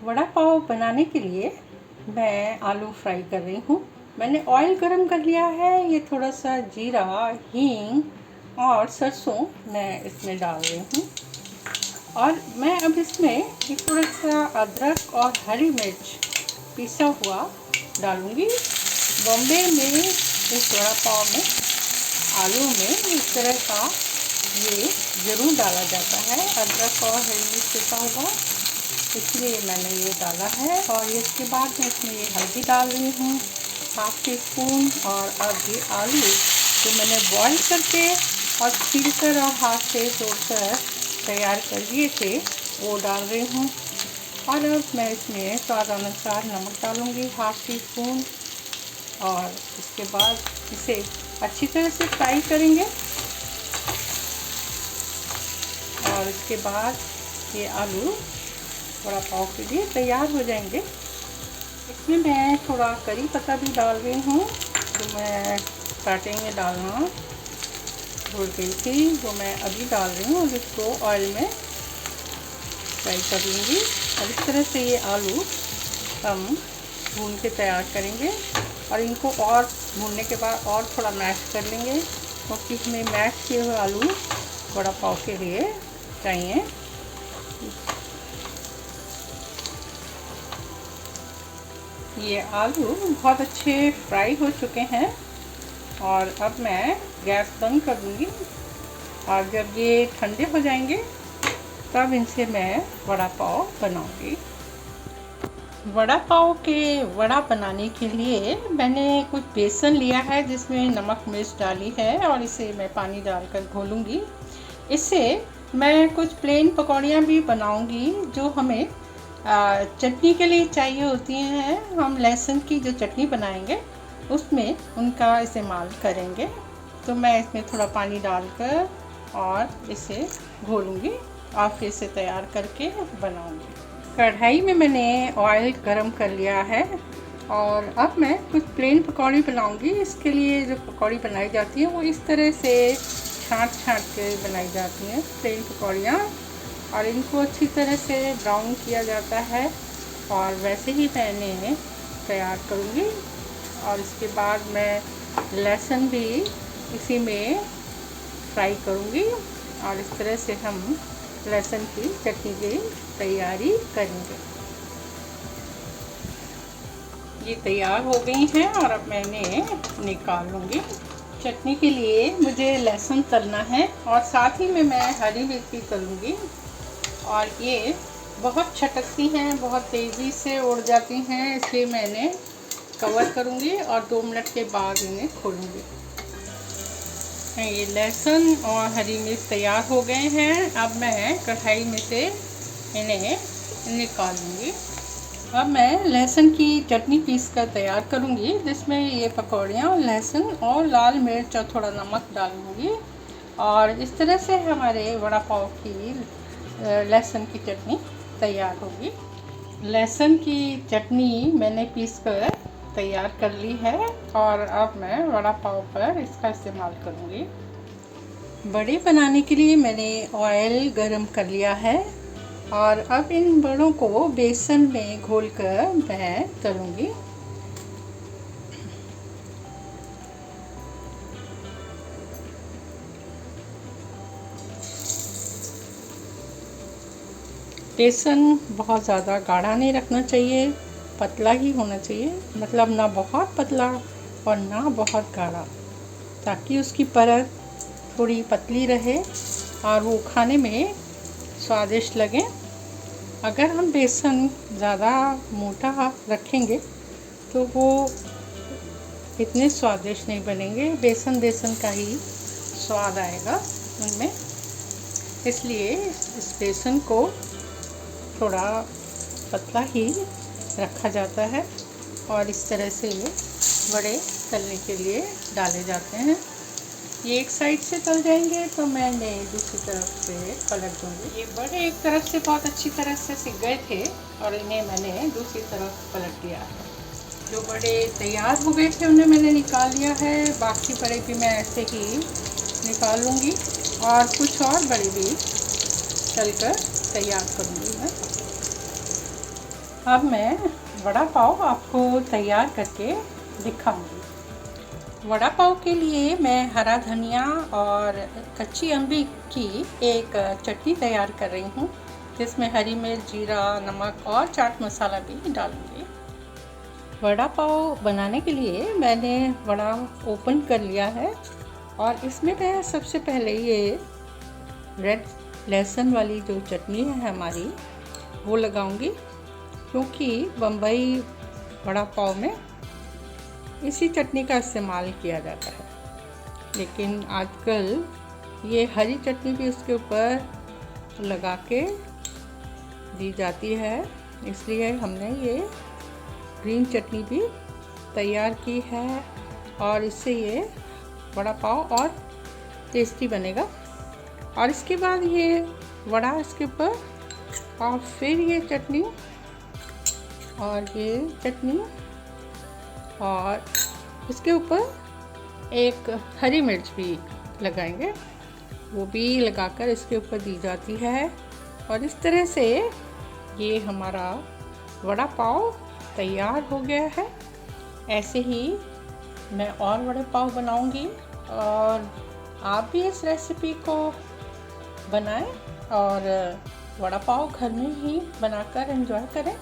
वड़ा पाव बनाने के लिए मैं आलू फ्राई कर रही हूँ। मैंने ऑयल गरम कर लिया है। ये थोड़ा सा जीरा, हींग और सरसों मैं इसमें डाल रही हूँ। और मैं अब इसमें एक थोड़ा सा अदरक और हरी मिर्च पिसा हुआ डालूँगी। बॉम्बे में इस वड़ा पाव में आलू में इस तरह का ये ज़रूर डाला जाता है, अदरक और हरी मिर्च पिसा हुआ, इसलिए मैंने ये डाला है। और इसके बाद मैं इसमें ये हल्दी डाल रही हूँ, हाफ टी स्पून। और अब ये आलू जो मैंने बॉईल करके और छीलकर और हाथ से तोड़कर तैयार कर लिए थे वो डाल रही हूँ। और अब मैं इसमें स्वाद अनुसार नमक डालूँगी, हाफ टी स्पून। और इसके बाद इसे अच्छी तरह से फ्राई करेंगे। और इसके बाद ये आलू वड़ा पाव के लिए तैयार हो जाएंगे। इसमें मैं थोड़ा करी पत्ता भी डाल रही हूँ, जो मैं स्टार्टिंग में डालना भूल गई थी, जो मैं अभी डाल रही हूँ। और इसको ऑयल में फ्राई कर लूँगी। और इस तरह से ये आलू हम भून के तैयार करेंगे। और इनको और भूनने के बाद और थोड़ा मैश कर लेंगे, क्योंकि इसमें मैश किए हुए आलू वड़ा पाव के लिए चाहिए। ये आलू बहुत अच्छे फ्राई हो चुके हैं। और अब मैं गैस बंद कर दूँगी। और जब ये ठंडे हो जाएंगे तब इनसे मैं वड़ा पाव बनाऊँगी। वड़ा पाव के वड़ा बनाने के लिए मैंने कुछ बेसन लिया है, जिसमें नमक मिर्च डाली है। और इसे मैं पानी डालकर घोलूँगी। इससे मैं कुछ प्लेन पकौड़ियाँ भी बनाऊँगी, जो हमें चटनी के लिए चाहिए होती हैं। हम लहसुन की जो चटनी बनाएंगे उसमें उनका इस्तेमाल करेंगे। तो मैं इसमें थोड़ा पानी डालकर और इसे घोलूँगी और फिर से तैयार करके बनाऊँगी। कढ़ाई में मैंने ऑयल गरम कर लिया है। और अब मैं कुछ प्लेन पकौड़ी बनाऊँगी। इसके लिए जो पकौड़ी बनाई जाती है वो इस तरह से छाँट के बनाई जाती हैं, प्लेन पकौड़ियाँ। और इनको अच्छी तरह से ब्राउन किया जाता है। और वैसे ही मैंने तैयार करूँगी। और इसके बाद मैं लहसुन भी इसी में फ्राई करूँगी। और इस तरह से हम लहसुन की चटनी की तैयारी करेंगे। ये तैयार हो गई हैं और अब मैंने निकाल लूँगी। चटनी के लिए मुझे लहसुन तलना है और साथ ही में मैं हरी मिर्च भी तलूँगी। और ये बहुत छटकती हैं, बहुत तेज़ी से उड़ जाती हैं, इसलिए मैंने कवर करूँगी और 2 मिनट के बाद इन्हें खोलूँगी। ये लहसुन और हरी मिर्च तैयार हो गए हैं। अब मैं कढ़ाई में से इन्हें निकाल लूँगी। अब मैं लहसुन की चटनी पीस कर तैयार करूँगी, जिसमें ये पकौड़ियाँ, लहसुन और लाल मिर्च और थोड़ा नमक डालूँगी। और इस तरह से हमारे वड़ा पाव की लहसुन की चटनी तैयार होगी। लहसुन की चटनी मैंने पीस कर तैयार कर ली है। और अब मैं वड़ा पाव पर इसका इस्तेमाल करूँगी। बड़े बनाने के लिए मैंने ऑयल गरम कर लिया है। और अब इन बड़ों को बेसन में घोलकर मैं तलूँगी। बेसन बहुत ज़्यादा गाढ़ा नहीं रखना चाहिए, पतला ही होना चाहिए। मतलब ना बहुत पतला और ना बहुत गाढ़ा, ताकि उसकी परत थोड़ी पतली रहे और वो खाने में स्वादिष्ट लगे। अगर हम बेसन ज़्यादा मोटा रखेंगे तो वो इतने स्वादिष्ट नहीं बनेंगे। बेसन का ही स्वाद आएगा उनमें। इसलिए इस बेसन को थोड़ा पतला ही रखा जाता है। और इस तरह से बड़े तलने के लिए डाले जाते हैं। ये एक साइड से तल जाएंगे तो मैंने दूसरी तरफ से पलट दूँगी। ये बड़े एक तरफ से बहुत अच्छी तरह से सिक गए थे और इन्हें मैंने दूसरी तरफ पलट दिया है। जो बड़े तैयार हो गए थे उन्हें मैंने निकाल लिया है। बाकी बड़े भी मैं ऐसे ही निकाल लूँगी और कुछ और बड़े भी तल कर तैयार करूँगी मैं। अब मैं वड़ा पाव आपको तैयार करके दिखाऊंगी। वड़ा पाव के लिए मैं हरा धनिया और कच्ची अम्बी की एक चटनी तैयार कर रही हूँ, जिसमें हरी मिर्च, जीरा, नमक और चाट मसाला भी डालूंगी। वड़ा पाव बनाने के लिए मैंने वड़ा ओपन कर लिया है और इसमें मैं सबसे पहले ये रेड लहसुन वाली जो चटनी है हमारी वो लगाऊंगी, क्योंकि बम्बई वड़ा पाव में इसी चटनी का इस्तेमाल किया जाता है। लेकिन आजकल ये हरी चटनी भी उसके ऊपर लगा के दी जाती है, इसलिए हमने ये ग्रीन चटनी भी तैयार की है और इससे ये वड़ा पाव और टेस्टी बनेगा। और इसके बाद ये वड़ा इसके ऊपर और फिर ये चटनी और ये चटनी और इसके ऊपर एक हरी मिर्च भी लगाएंगे, वो भी लगाकर इसके ऊपर दी जाती है। और इस तरह से ये हमारा वड़ा पाव तैयार हो गया है। ऐसे ही मैं और वड़े पाव बनाऊंगी और आप भी इस रेसिपी को बनाएं और वड़ा पाव घर में ही बनाकर एंजॉय करें।